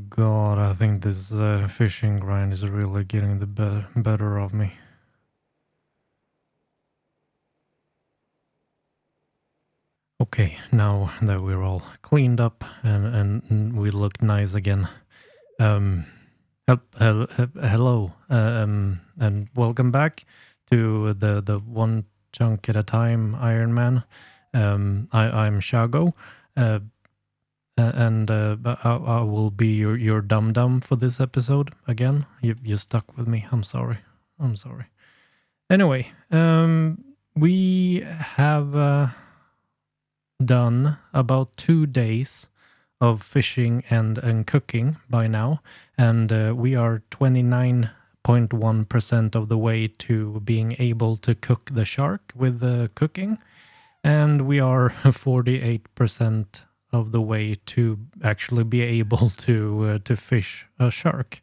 God, I think this fishing grind is really getting the better of me. Okay, now that we're all cleaned up and we look nice again, hello, and welcome back to the one chunk at a time Iron Man. I'm Shago, and I will be your dum dum for this episode again. You stuck with me. I'm sorry. Anyway, we have done about 2 days of fishing and cooking by now, and we are 29.1% of the way to being able to cook the shark with the cooking, and we are 48% of the way to actually be able to fish a shark.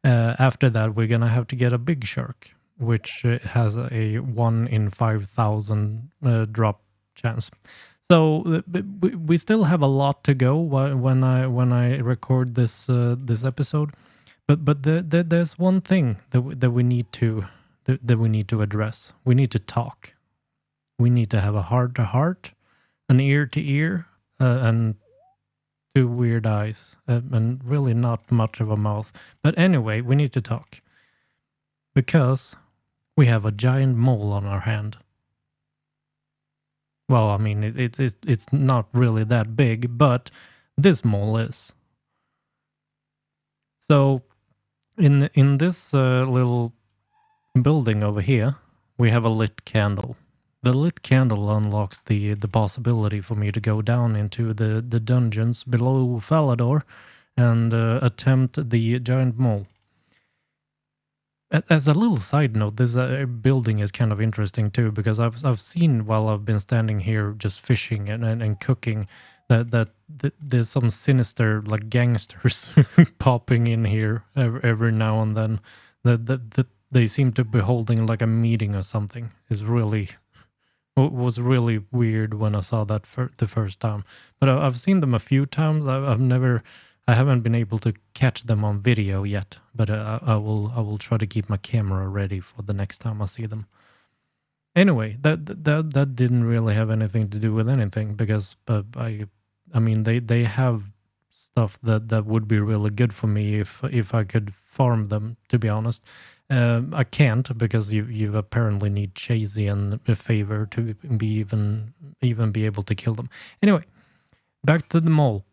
After that, we're gonna have to get a big shark, which has a 1 in 5,000 drop chance. So we still have a lot to go when I record this episode, but there's one thing that we need to address. We need to talk. We need to have a heart to heart, an ear to ear, and two weird eyes, and really not much of a mouth. But anyway, we need to talk because we have a giant mole on our hand. Well, I mean, it's not really that big, but this mole is. So, in this little building over here, we have a lit candle. The lit candle unlocks the possibility for me to go down into the dungeons below Falador and attempt the giant mole. As a little side note, this building is kind of interesting too, because I've seen while I've been standing here just fishing and cooking that there's some sinister like gangsters popping in here every now and then. That they seem to be holding like a meeting or something. Was really weird when I saw that for the first time. But I've seen them a few times. I haven't been able to catch them on video yet, but I will try to keep my camera ready for the next time I see them. Anyway, that didn't really have anything to do with anything, because I mean they have stuff that would be really good for me if I could farm them, to be honest. I can't, because you apparently need Chasey and a favor to be even be able to kill them. Anyway, back to the mole.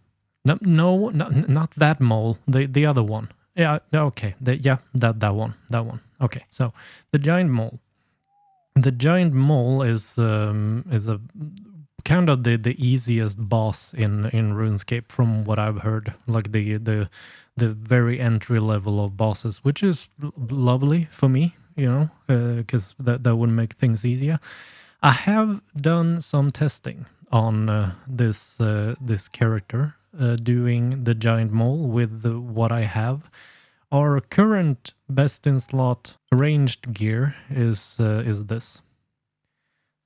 No, not that mole. The other one. Yeah, okay. That one. Okay, so the giant mole. The giant mole is a kind of the easiest boss in RuneScape, from what I've heard. Like the very entry level of bosses, which is lovely for me, because that would make things easier. I have done some testing on this character, doing the giant mole with what I have. Our current best in slot ranged gear is this.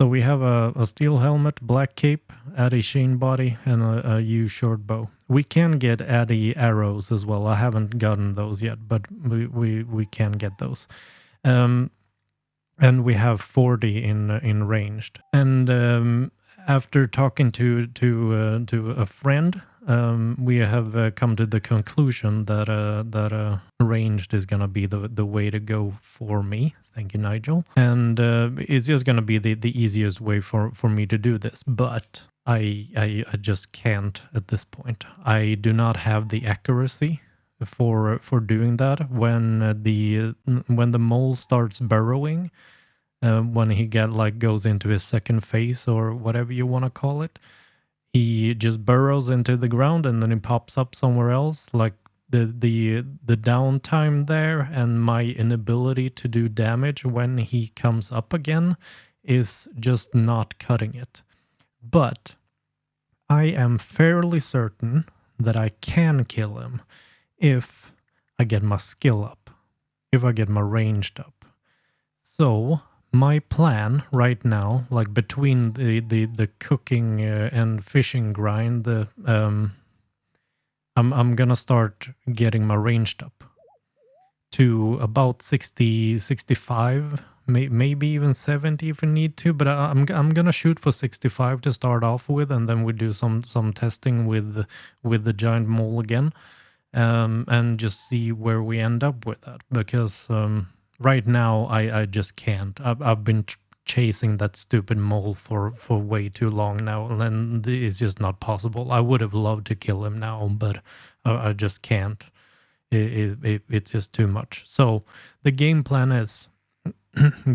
So we have a steel helmet, black cape, Addy Sheen body, and a U short bow. We can get Addy arrows as well. I haven't gotten those yet, but we can get those. And we have 40 in ranged. And after talking to a friend, we have come to the conclusion that ranged is gonna be the way to go for me. Thank you, Nigel. And it's just gonna be the easiest way for me to do this. But I just can't at this point. I do not have the accuracy for doing that when the mole starts burrowing. When he goes into his second phase, or whatever you want to call it, he just burrows into the ground and then he pops up somewhere else. Like the downtime there and my inability to do damage when he comes up again is just not cutting it. But I am fairly certain that I can kill him if I get my skill up, if I get my ranged up. So my plan right now, like between the cooking and fishing grind, I'm gonna start getting my ranged up to about 60, 65, maybe even 70 if we need to. But I'm gonna shoot for 65 to start off with, and then we do some testing with the giant mole again, and just see where we end up with that. Because right now I just can't. I've been chasing that stupid mole for way too long now, and it's just not possible. I would have loved to kill him now, but I just can't. It's just too much. So the game plan is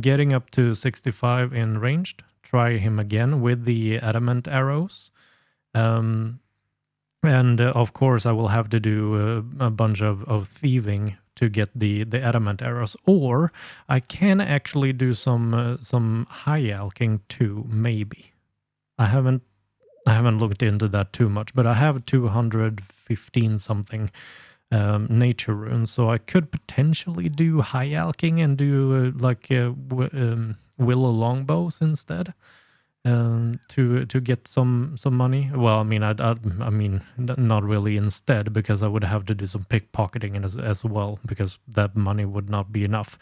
getting up to 65 in ranged, try him again with the adamant arrows. And of course, I will have to do a bunch of thieving to get the adamant arrows. Or I can actually do some high alching too, maybe. I haven't looked into that too much, but I have 215 something nature runes, so I could potentially do high alching and do willow longbows instead, to get some money. Well, I mean, not really instead, because I would have to do some pickpocketing as well, because that money would not be enough,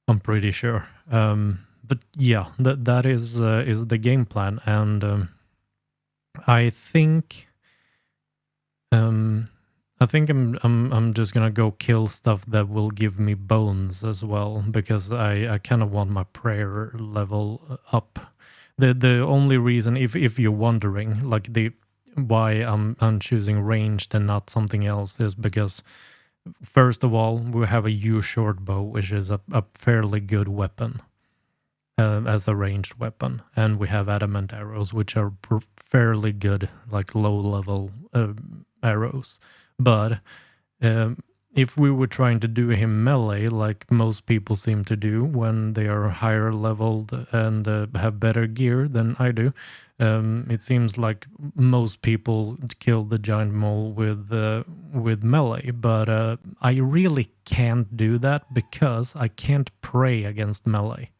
I'm pretty sure. But yeah, that is the game plan, and I think I'm just gonna go kill stuff that will give me bones as well, because I kind of want my prayer level up. The only reason, if you're wondering, like why I'm choosing ranged and not something else, is because first of all, we have a U short bow, which is a fairly good weapon as a ranged weapon, and we have adamant arrows, which are fairly good, like low level arrows. But if we were trying to do him melee, like most people seem to do when they are higher leveled and have better gear than I do, it seems like most people kill the giant mole with melee. But I really can't do that, because I can't pray against melee,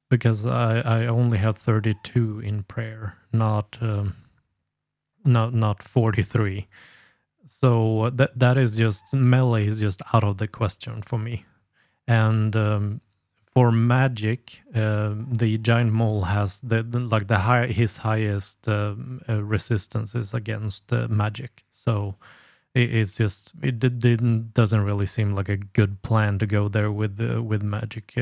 because I only have 32 in prayer, not 43. So that is just, melee is just out of the question for me. And for magic, the giant mole has his highest resistance is against magic. So it doesn't really seem like a good plan to go there with magic,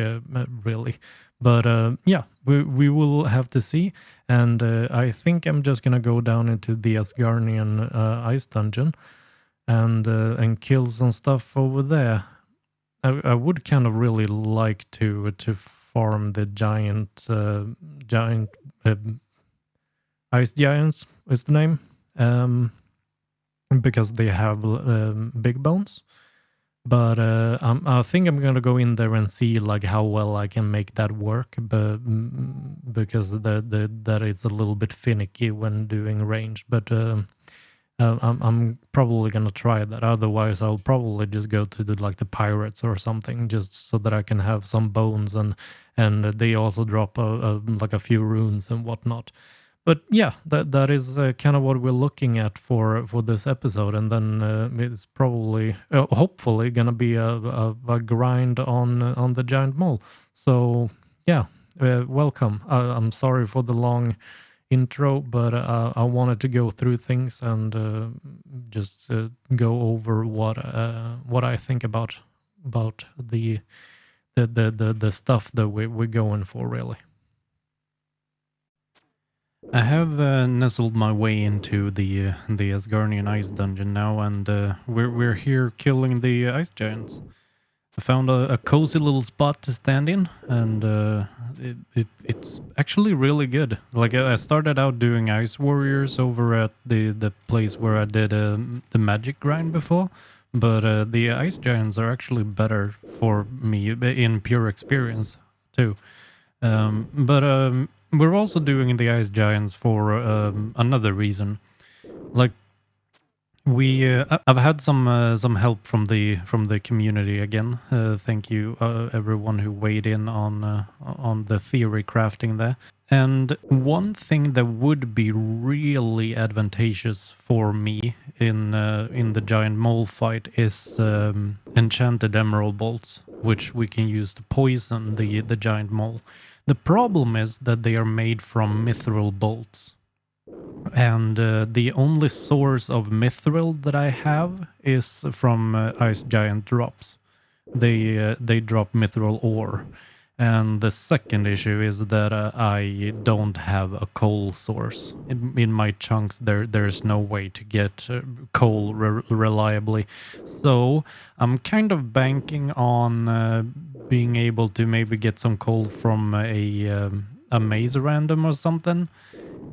really. But yeah, we will have to see. And I think I'm just gonna go down into the Asgardian ice dungeon and kill some stuff over there. I would kind of really like to farm the giant ice giants is the name, because they have big bones. But I think I'm gonna go in there and see like how well I can make that work, but because that is a little bit finicky when doing range. But I'm probably gonna try that. Otherwise, I'll probably just go to the pirates or something, just so that I can have some bones, and they also drop a few runes and whatnot. But yeah, that is kind of what we're looking at for this episode, and then it's probably, hopefully, gonna be a grind on the giant mole. So yeah, welcome. I'm sorry for the long intro, but I wanted to go through things and just go over what I think about the stuff that we're going for, really. I have nestled my way into the Asgardian ice dungeon now, and we're here killing the ice giants. I found a cozy little spot to stand in, and it's actually really good. Like, I started out doing ice warriors over at the place where I did the magic grind before, but the ice giants are actually better for me in pure experience too. But we're also doing the ice giants for another reason. Like, I've had some help from the community again. Thank you everyone who weighed in on the theory crafting there. And one thing that would be really advantageous for me in the giant mole fight is enchanted emerald bolts, which we can use to poison the giant mole. The problem is that they are made from mithril bolts, and the only source of mithril that I have is from ice giant drops. They drop mithril ore. And the second issue is that I don't have a coal source. In my chunks, there's no way to get coal reliably. So I'm kind of banking on being able to maybe get some coal from a maze random or something.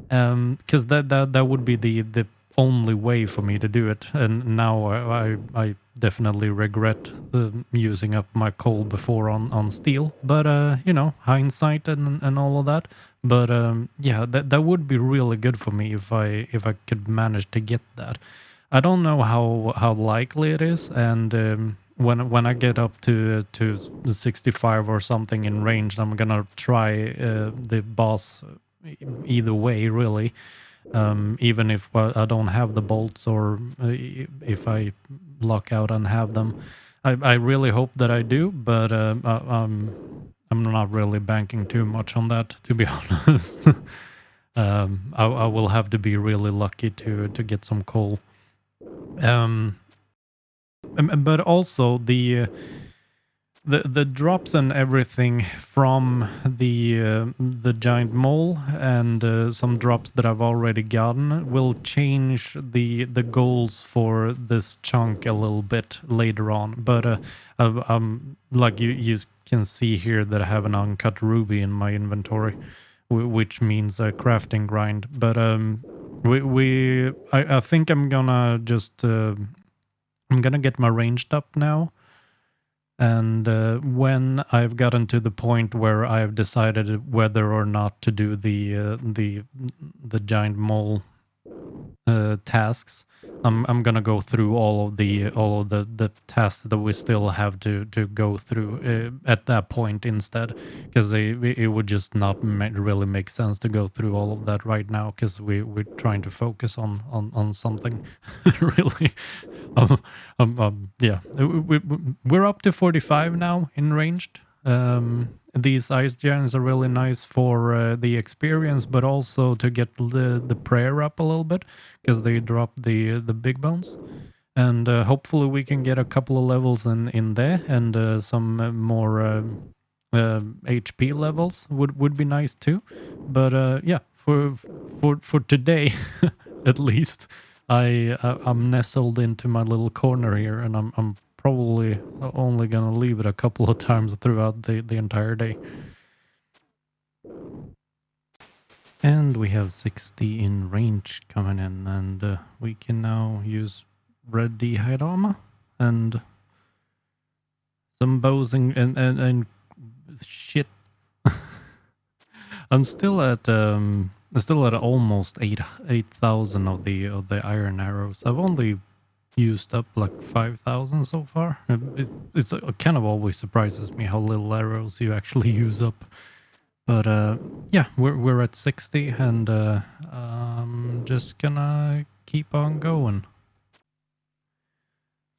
Because that would be the only way for me to do it. And now I definitely regret using up my coal before on steel. But hindsight and all of that. But yeah, that would be really good for me if I could manage to get that. I don't know how likely it is, and when I get up to 65 or something in range, I'm gonna try the boss either way, really. Even if I don't have the bolts, or if I luck out and have them. I really hope that I do, but I'm not really banking too much on that, to be honest. I will have to be really lucky to get some coal. But also the drops and everything from the giant mole, and some drops that I've already gotten will change the goals for this chunk a little bit later on. But like you can see here that I have an uncut ruby in my inventory, which means a crafting grind. But I think I'm gonna just I'm gonna get my ranged up now. And when I've gotten to the point where I've decided whether or not to do the giant mole tasks, I'm gonna go through all of the tasks that we still have to go through at that point instead, because it would just not really make sense to go through all of that right now, because we're trying to focus on something really. Yeah, we're up to 45 now in ranged. These ice giants are really nice for the experience, but also to get the prayer up a little bit, because they drop the big bones. And hopefully we can get a couple of levels in there, and some more HP levels would be nice too. But yeah, for today, at least, I'm nestled into my little corner here, and I'm probably only gonna leave it a couple of times throughout the entire day. And we have 60 in range coming in, and we can now use red d'hide armor and some bows and shit. I'm still at almost 8,000 of the iron arrows. I've only used up like 5,000 so far. It's kind of always surprises me how little arrows you actually use up. But yeah, we're at 60, and I'm just gonna keep on going.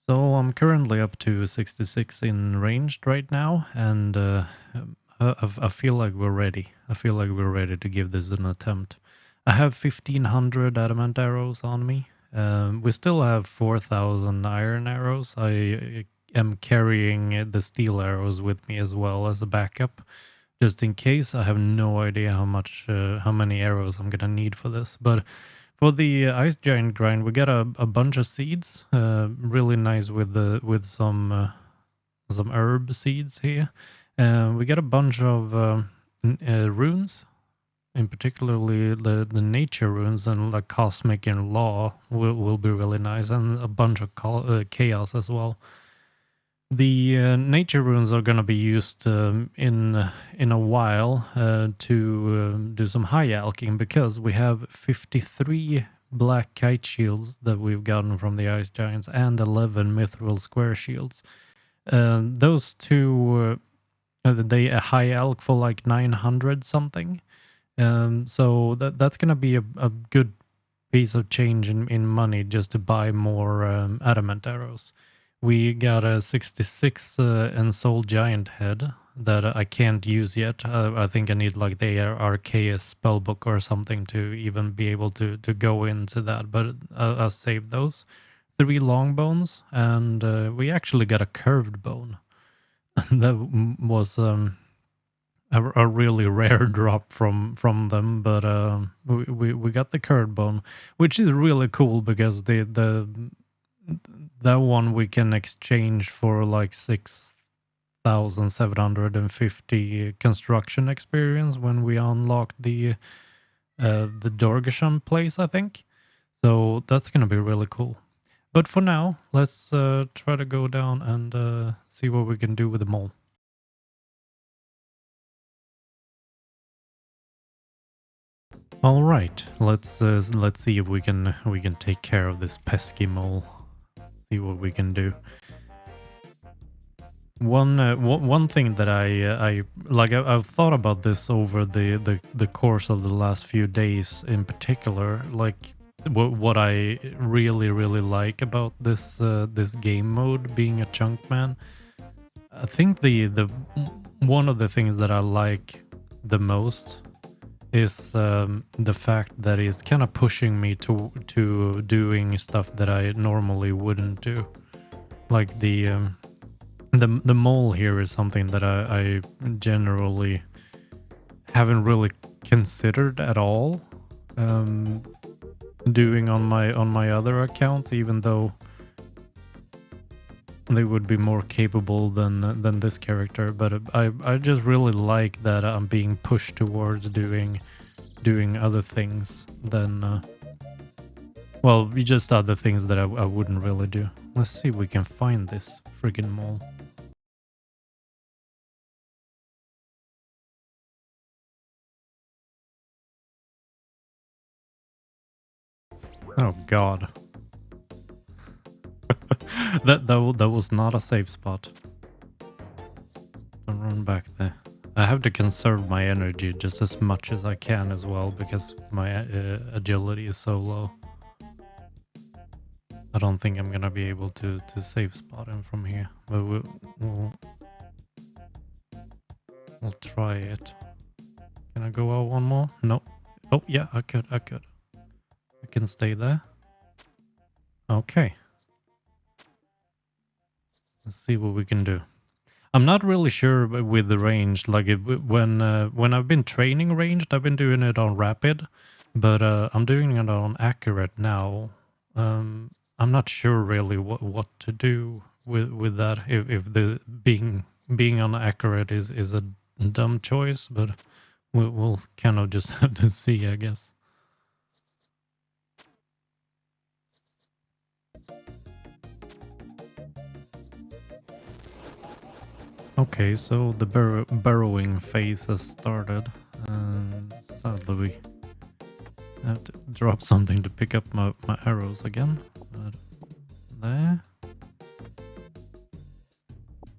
So I'm currently up to 66 in ranged right now, and I feel like we're ready. I feel like we're ready to give this an attempt. I have 1,500 adamant arrows on me. We still have 4,000 iron arrows. I am carrying the steel arrows with me as well as a backup, just in case. I have no idea how many arrows I'm gonna need for this. But for the ice giant grind, we got a bunch of seeds. Really nice with some herb seeds here. We got a bunch of runes, in particularly the nature runes, and like cosmic and law will be really nice, and a bunch of chaos as well. The nature runes are going to be used in a while to do some high alching, because we have 53 black kite shields that we've gotten from the ice giants and 11 mithril square shields. Those two they high alch for like 900 something, So that's gonna be a good piece of change in money just to buy more adamant arrows. We got a 66 Ensoul Giant head that I can't use yet. I think I need like the Arceus spellbook or something to even be able to go into that, but I'll save those. 3 long bones, and we actually got a curved bone. That was a really rare drop from them, but we got the curved bone, which is really cool because that one we can exchange for like 6,750 construction experience when we unlock the Dorgasham place, I think. So that's gonna be really cool. But for now, let's try to go down and see what we can do with the mole. All right, let's see if we can take care of this pesky mole. See what we can do. One thing that I like, I've thought about this over the course of the last few days in particular. Like what I really like about this game mode being a chunk man. I think the one of the things that I like the most is the fact that it's kind of pushing me to doing stuff that I normally wouldn't do. Like the mole here is something that I generally haven't really considered at all doing on my other account, even though they would be more capable than this character. But I just really like that I'm being pushed towards doing other things than well, just other things that I wouldn't really do. Let's see if we can find this friggin' mole. Oh god. that was not a safe spot. Don't run back there. I have to conserve my energy just as much as I can as well, because my agility is so low. I don't think I'm gonna be able to safe spot him from here, but we'll try it. Can I go out one more? No. Oh yeah, I could. I can stay there. Okay. Let's see what we can do. I'm not really sure with the range. Like when I've been training ranged, I've been doing it on rapid, but I'm doing it on accurate now. I'm not sure really what to do with that. If the being on accurate is a dumb choice, but we'll kind of just have to see, I guess. Okay, so the burrowing phase has started, and sadly we have to drop something to pick up my arrows again. But there.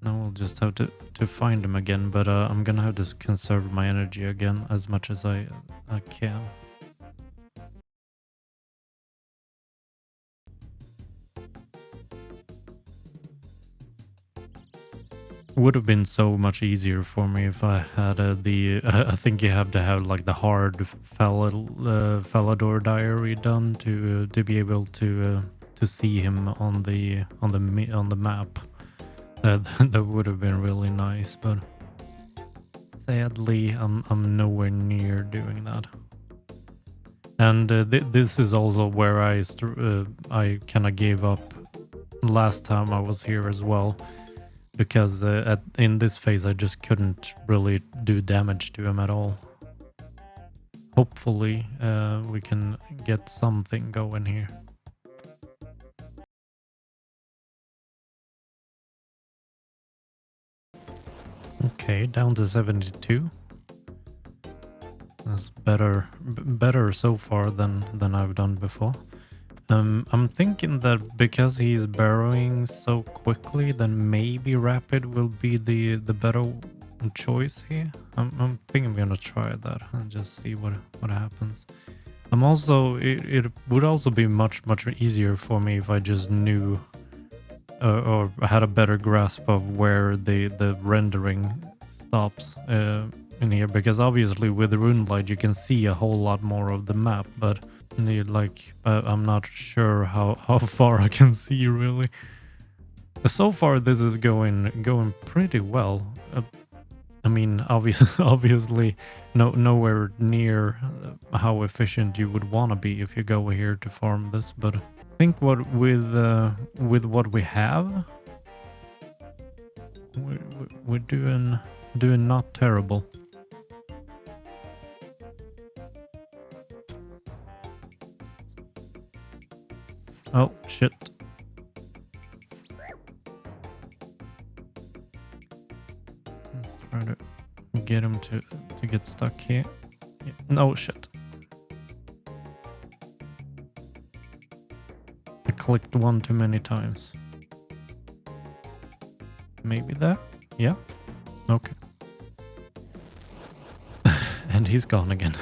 Now we'll just have to find them again, but I'm gonna have to conserve my energy again as much as I can. Would have been so much easier for me if I had I think you have to have like the hard Falador diary done to be able to see him on the map. That would have been really nice, but sadly I'm nowhere near doing that. And this is also where I kind of gave up last time I was here as well, because in this phase I just couldn't really do damage to him at all. Hopefully we can get something going here. Okay, down to 72. That's better so far than I've done before. I'm thinking that because he's burrowing so quickly, then maybe rapid will be the better choice here. I'm thinking I'm gonna try that and just see what happens. I'm also it would also be much easier for me if I just knew or had a better grasp of where the rendering stops in here, because obviously with the RuneLight you can see a whole lot more of the map, but I'm not sure how far I can see really. So far this is going pretty well. I mean, obviously, nowhere near how efficient you would want to be if you go here to farm this. But I think with what we have, we're doing not terrible. Oh shit! Let's try to get him to get stuck here. Yeah. No shit. I clicked one too many times. Maybe there? Yeah? Okay. And he's gone again.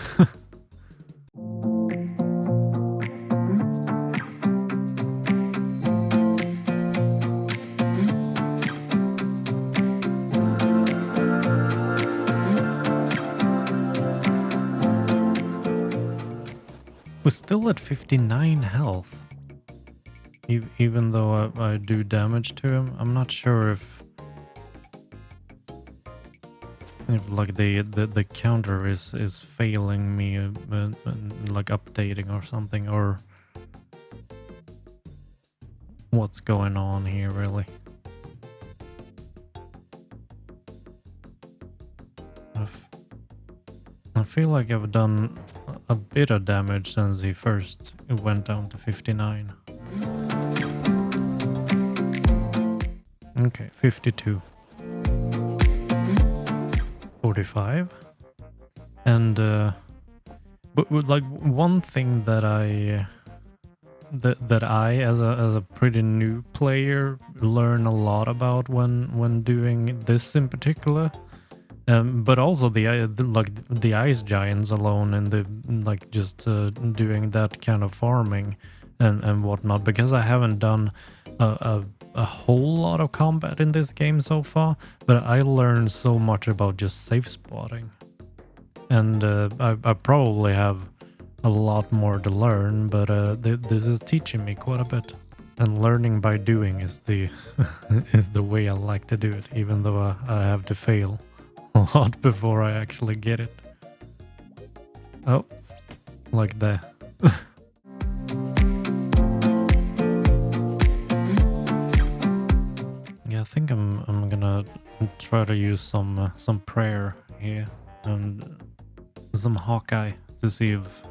We're still at 59 health. Even though I do damage to him, I'm not sure if like the counter is failing me, like updating or something, or what's going on here really. I feel like I've done a bit of damage since he first went down to 59. Okay, 52. 45. And but like one thing that I as a pretty new player learn a lot about when doing this in particular, but also the ice giants alone, and the like just doing that kind of farming and whatnot, because I haven't done a whole lot of combat in this game so far, but I learned so much about just safe spotting, and I probably have a lot more to learn, but this is teaching me quite a bit, and learning by doing is the is the way I like to do it, even though I have to fail a lot before I actually get it. Oh, like that. Yeah, I think I'm gonna try to use some prayer here and some Hawkeye to see if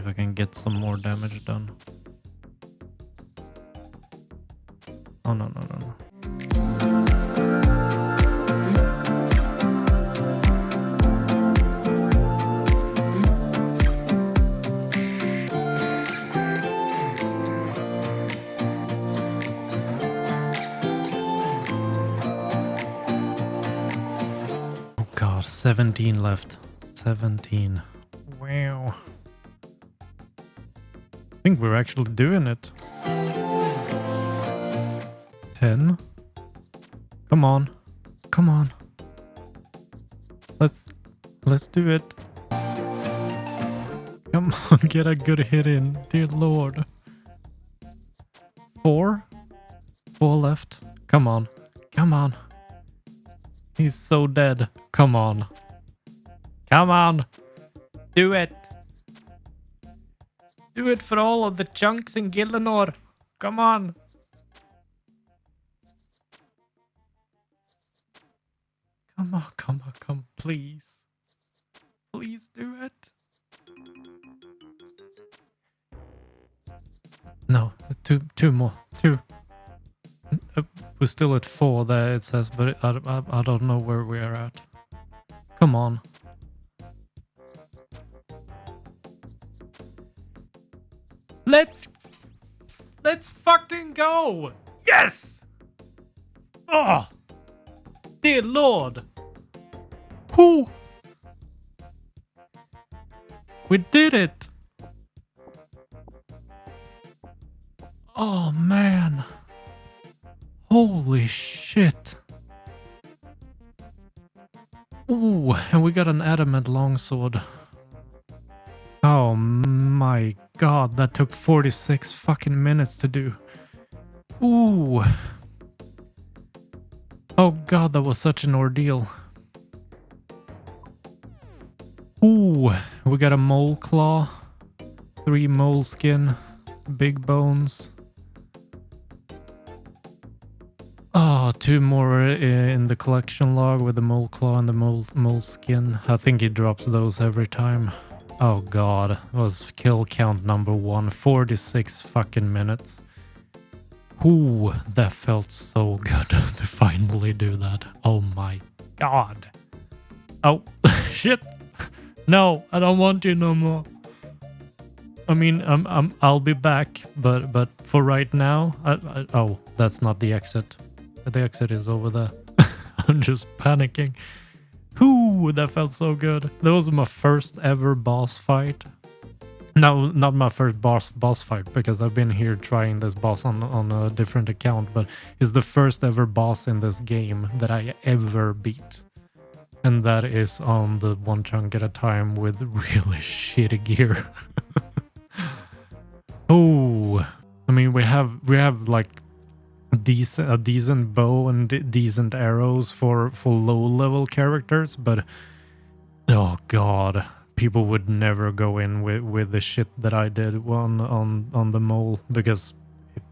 I can get some more damage done. Oh no. Oh god, 17 left. 17. Wow. I think we're actually doing it. 10. Come on. Come on. Let's do it. Come on, get a good hit in, dear lord. 4. 4 left. Come on. Come on. He's so dead. Come on. Come on. Do it. Do it for all of the chunks in Gillinor. Come on. Come on, please. Please do it. No, two more. 2. We're still at 4 there, it says, but I don't know where we are at. Come on. Let's fucking go! Yes! Oh! Dear Lord! Who? We did it! Oh man! Holy shit! Ooh, and we got an adamant longsword. Oh my god, that took 46 fucking minutes to do. Ooh. Oh god, that was such an ordeal. Ooh, we got a mole claw, 3 mole skin, big bones. Oh, 2 more in the collection log with the mole claw and the mole skin. I think he drops those every time. Oh god, it was kill count number 1, 46 fucking minutes. Ooh, that felt so good to finally do that. Oh my god. Oh, shit. No, I don't want you no more. I mean, I'll be back, but for right now, oh, that's not the exit. The exit is over there. I'm just panicking. Ooh, that felt so good. That was my first ever boss fight. No, not my first boss fight, because I've been here trying this boss on a different account, but it's the first ever boss in this game that I ever beat. And that is on the 1 chunk at a time with really shitty gear. Oh, I mean, we have like a decent bow and decent arrows for low level characters, but oh god, people would never go in with the shit that I did on the mole, because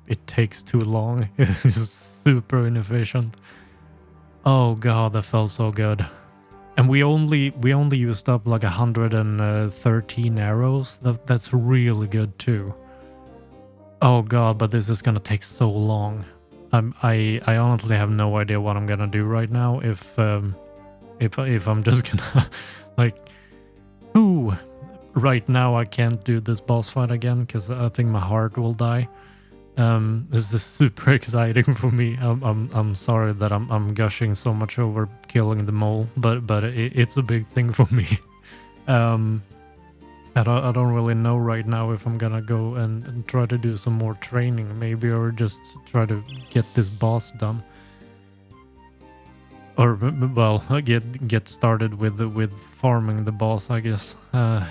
it takes too long. It's super inefficient. Oh god, that felt so good. And we only used up like 113 arrows. That's really good too. Oh god, but this is gonna take so long. I honestly have no idea what I'm gonna do right now. If I'm just gonna like, ooh, right now I can't do this boss fight again because I think my heart will die. This is super exciting for me. I'm sorry that I'm gushing so much over killing the mole, but it's a big thing for me. I don't really know right now if I'm gonna go and try to do some more training, maybe, or just try to get this boss done, or well, get started with farming the boss, I guess,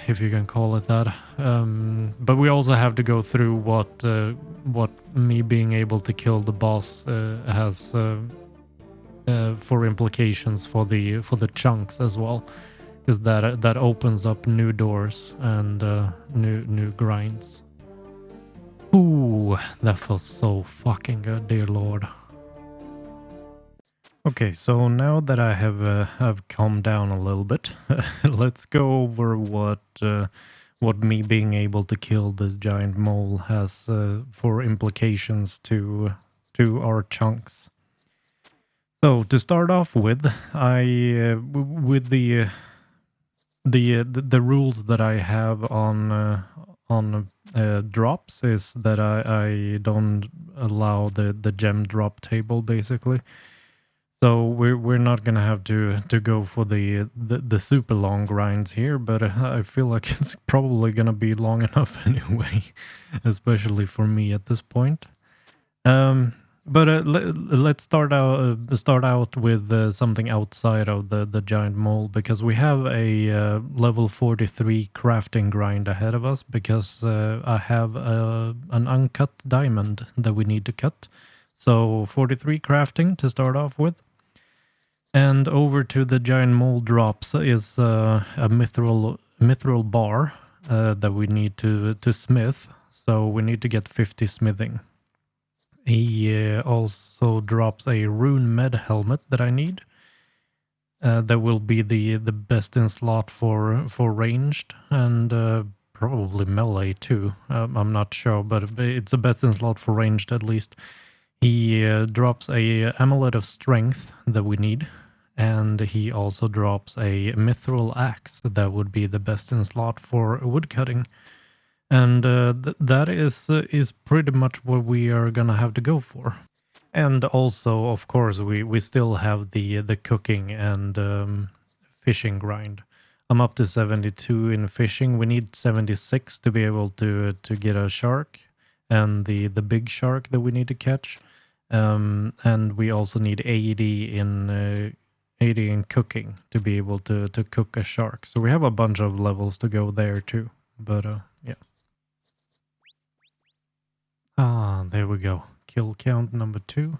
if you can call it that. But we also have to go through what me being able to kill the boss has for implications for the chunks as well, because that opens up new doors and new grinds. Ooh, that feels so fucking good, dear lord. Okay, so now that I have calmed down a little bit, let's go over what me being able to kill this giant mole has for implications to our chunks. So to start off with, with the rules that I have on drops is that I don't allow the gem drop table, basically. So we're not gonna have to go for the super long grinds here, but I feel like it's probably gonna be long enough anyway, especially for me at this point. But let's start out with something outside of the giant mole, because we have a level 43 crafting grind ahead of us, because I have an uncut diamond that we need to cut. So 43 crafting to start off with. And over to the giant mole drops is a mithril bar that we need to smith. So we need to get 50 smithing. He also drops a rune med helmet that I need. That will be the best in slot for ranged and probably melee too. I'm not sure, but it's the best in slot for ranged at least. He drops a amulet of strength that we need. And he also drops a mithril axe that would be the best in slot for woodcutting. And that is pretty much what we are gonna have to go for. And also, of course, we still have the cooking and fishing grind. I'm up to 72 in fishing. We need 76 to be able to get a shark and the big shark that we need to catch. And we also need 80 in cooking to be able to cook a shark. So we have a bunch of levels to go there too. But yeah. Ah, there we go. Kill count number 2.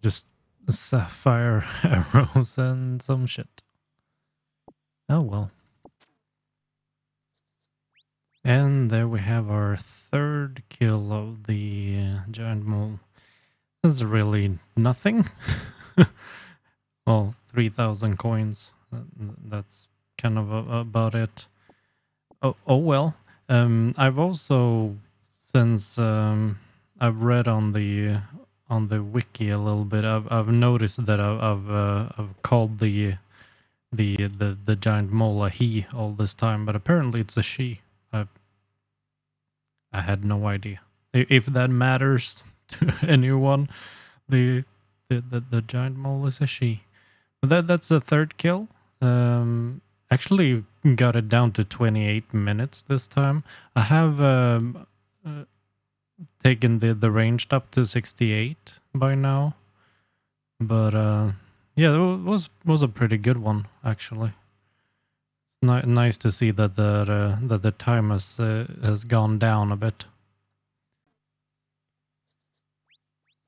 Just sapphire arrows and some shit. Oh well. And there we have our 3rd kill of the giant mole. That's really nothing. Well, 3,000 coins. That's kind of about it. Oh well. I've also, since I've read on the wiki a little bit, I've noticed that I've called the giant mole a he all this time, but apparently it's a she. I had no idea. If that matters to anyone, the giant mole is a she. But that's the 3rd kill. Actually got it down to 28 minutes this time. I have taken the ranged up to 68 by now. But yeah, it was a pretty good one actually. Nice to see that the time has gone down a bit.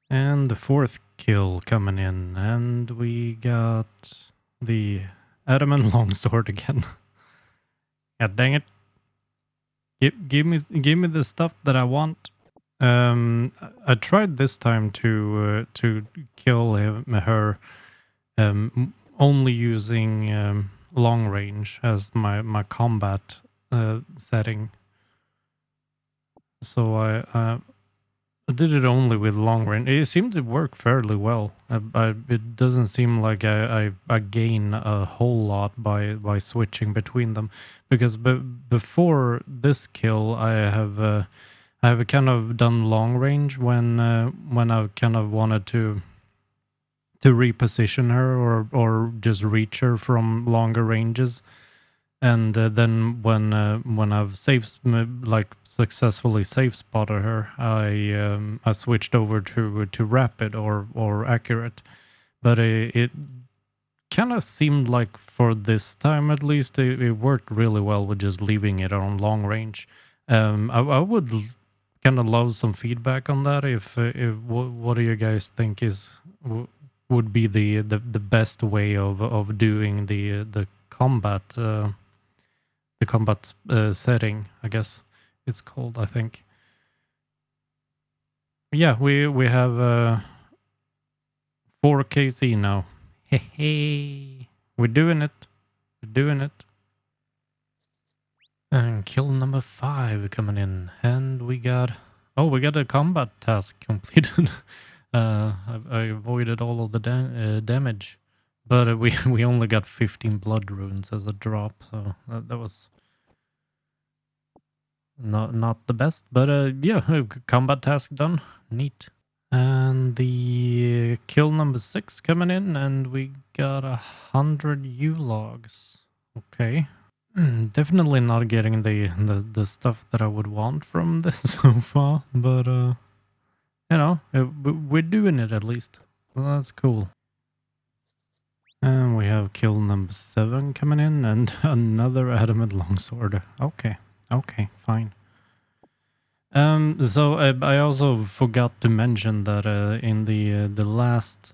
And the 4th kill coming in, and we got the adamant longsword again. God dang it! Give me the stuff that I want. I tried this time to kill her, only using long range as my combat setting. So I did it only with long range. It seemed to work fairly well. It doesn't seem like I gain a whole lot by switching between them, because before this kill I have kind of done long range when I kind of wanted to reposition her or just reach her from longer ranges. And then when I've successfully safe spotted her, I switched over to rapid or accurate. But it kind of seemed like for this time at least it worked really well with just leaving it on long range. I would kind of love some feedback on that. If what do you guys think would be the best way of doing the combat? The combat setting, I guess it's called, I think. Yeah, we have 4 KC now. Hey, we're doing it. We're doing it. And kill number 5 coming in, and we got a combat task completed. I avoided all of the damage. But we only got 15 blood runes as a drop, so that was not the best. But yeah, combat task done. Neat. And the kill number 6 coming in, and we got 100 U-logs. Okay. Definitely not getting the stuff that I would want from this so far, but you know, we're doing it at least. So that's cool. And we have kill number 7 coming in, and another adamant longsword. Okay, fine. So I also forgot to mention that in the last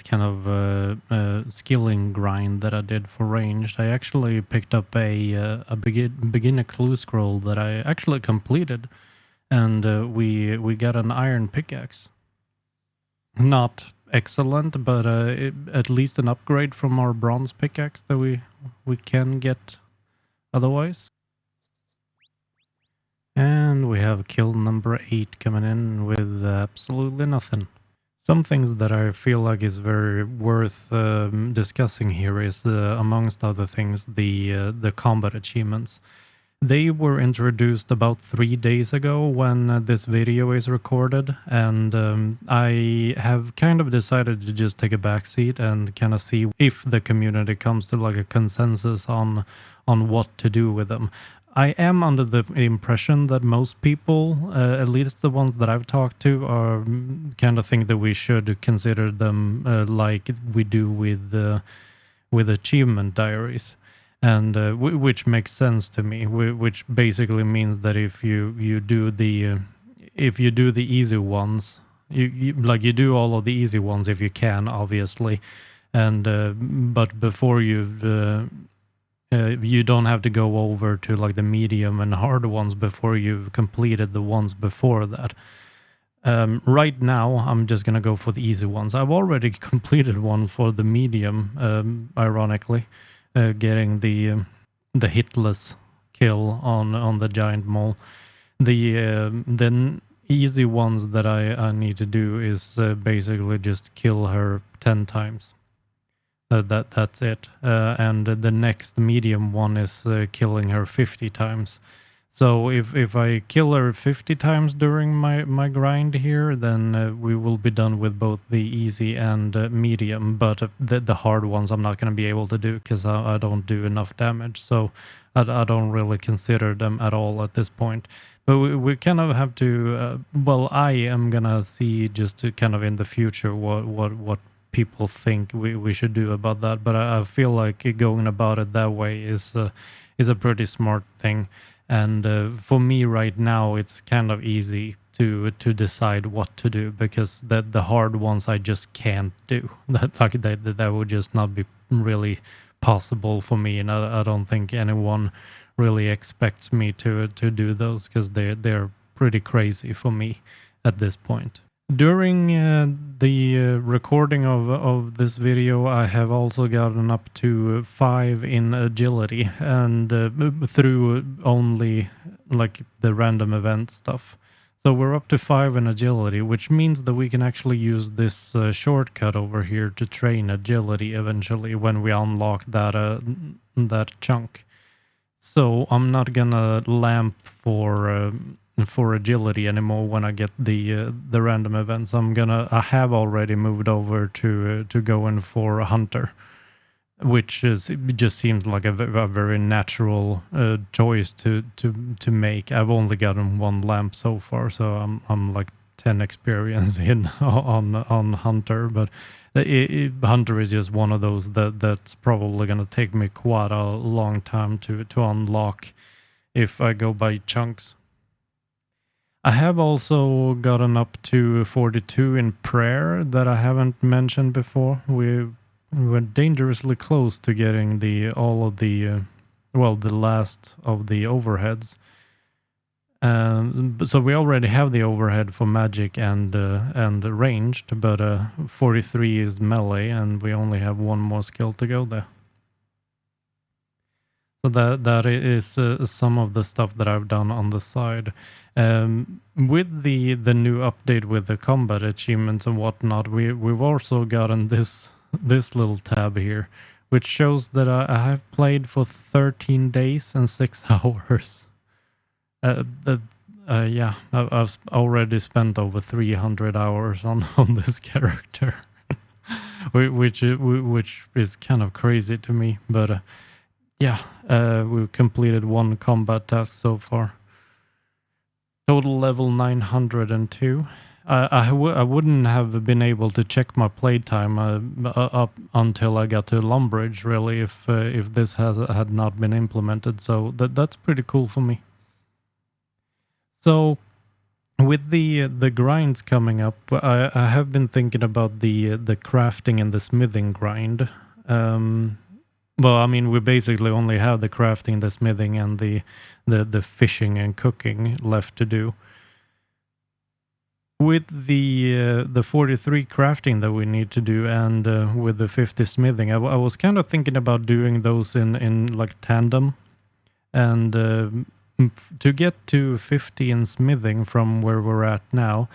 kind of skilling grind that I did for ranged, I actually picked up a beginner clue scroll that I actually completed, and we got an iron pickaxe. Not excellent, but at least an upgrade from our bronze pickaxe that we can get otherwise. And we have kill number 8 coming in with absolutely nothing. Some things that I feel like is very worth discussing here is, amongst other things, the combat achievements. They were introduced about 3 days ago when this video is recorded, and I have kind of decided to just take a back seat and kind of see if the community comes to like a consensus on what to do with them. I am under the impression that most people, at least the ones that I've talked to, are kind of think that we should consider them like we do with achievement diaries, and which makes sense to me. Which basically means that if you do the easy ones, you do all of the easy ones if you can, obviously, and but before you don't have to go over to like the medium and hard ones before you've completed the ones before that. Right now, I'm just gonna go for the easy ones. I've already completed one for the medium, ironically, getting the hitless kill on the giant mole. The easy ones that I need to do is basically just kill her 10 times. That's it. And the next medium one is killing her 50 times. So if I kill her 50 times during my grind here, then we will be done with both the easy and medium. But the hard ones I'm not going to be able to do because I don't do enough damage. So I don't really consider them at all at this point. But we kind of have to, well, I am going to see just to kind of in the future what people think we should do about that. But I feel like going about it that way is a pretty smart thing. And for me right now, it's kind of easy to decide what to do because the hard ones I just can't do. That would just not be really possible for me, and I don't think anyone really expects me to do those because they're pretty crazy for me at this point. During the recording of this video, I have also gotten up to 5 in agility, and through only like the random event stuff. So we're up to 5 in agility, which means that we can actually use this shortcut over here to train agility eventually when we unlock that chunk. So I'm not gonna lamp for agility anymore when I get the random events. I have already moved over to go in for a hunter, which it just seems like a very natural choice to make. I've only gotten 1 lamp so far, so I'm like 10 experience in on hunter, but hunter is just one of those that's probably gonna take me quite a long time to unlock if I go by chunks. I have also gotten up to 42 in prayer that I haven't mentioned before. We were dangerously close to getting the last of the overheads. So we already have the overhead for magic and ranged, but 43 is melee, and we only have 1 more skill to go there. So that is some of the stuff that I've done on the side. With the new update with the combat achievements and whatnot, we've also gotten this little tab here, which shows that I have played for 13 days and 6 hours. Yeah, I've already spent over 300 hours on this character, which is kind of crazy to me, but. Yeah, we've completed 1 combat task so far. Total level 902. I wouldn't have been able to check my playtime up until I got to Lumbridge, really, if this had not been implemented. So that's pretty cool for me. So with the grinds coming up, I have been thinking about the crafting and the smithing grind. Well, I mean, we basically only have the crafting, the smithing, and the fishing and cooking left to do. With the 43 crafting that we need to do, and with the 50 smithing, I was kind of thinking about doing those in like tandem. And to get to 50 in smithing from where we're at now,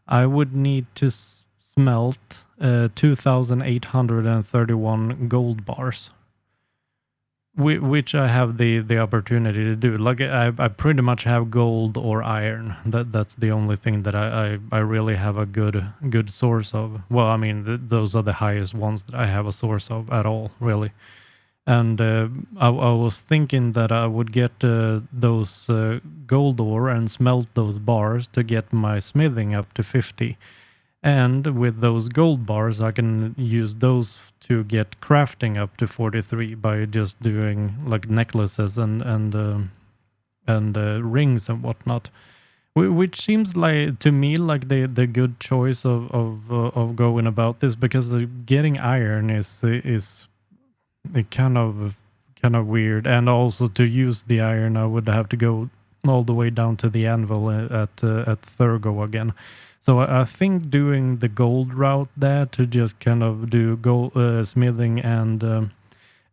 I would need to smelt 2,831 gold bars. which I have the opportunity to do. Like I pretty much have gold or iron. That's the only thing that I really have a good source of. Well, I mean those are the highest ones that I have a source of at all, really. And I was thinking that I would get those gold ore and smelt those bars to get my smithing up to 50. And with those gold bars, I can use those to get crafting up to 43 by just doing like necklaces and rings and whatnot. Which seems like to me like the good choice of going about this, because getting iron is it kind of weird, and also to use the iron, I would have to go all the way down to the anvil at Thurgo again. So I think doing the gold route there to just kind of do gold smithing and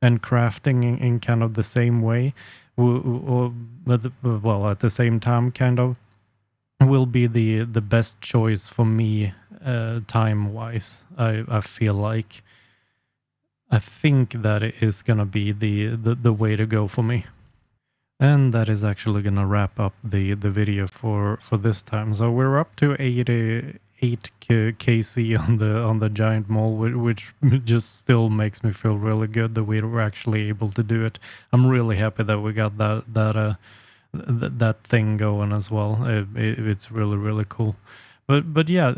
crafting in kind of the same way, well, at the same time, kind of will be the best choice for me time wise. I feel like. I think that it is gonna be the way to go for me. And that is actually gonna wrap up the video for this time. So we're up to 88 KC on the giant mole, which just still makes me feel really good that we were actually able to do it. I'm really happy that we got that thing going as well. It's really cool. But yeah,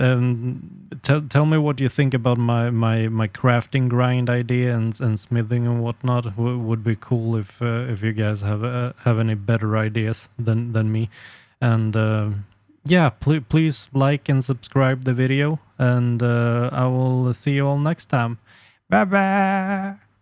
tell me what you think about my crafting grind idea and smithing and whatnot. Would be cool if you guys have any better ideas than me. And yeah, please like and subscribe the video, and I will see you all next time. Bye bye.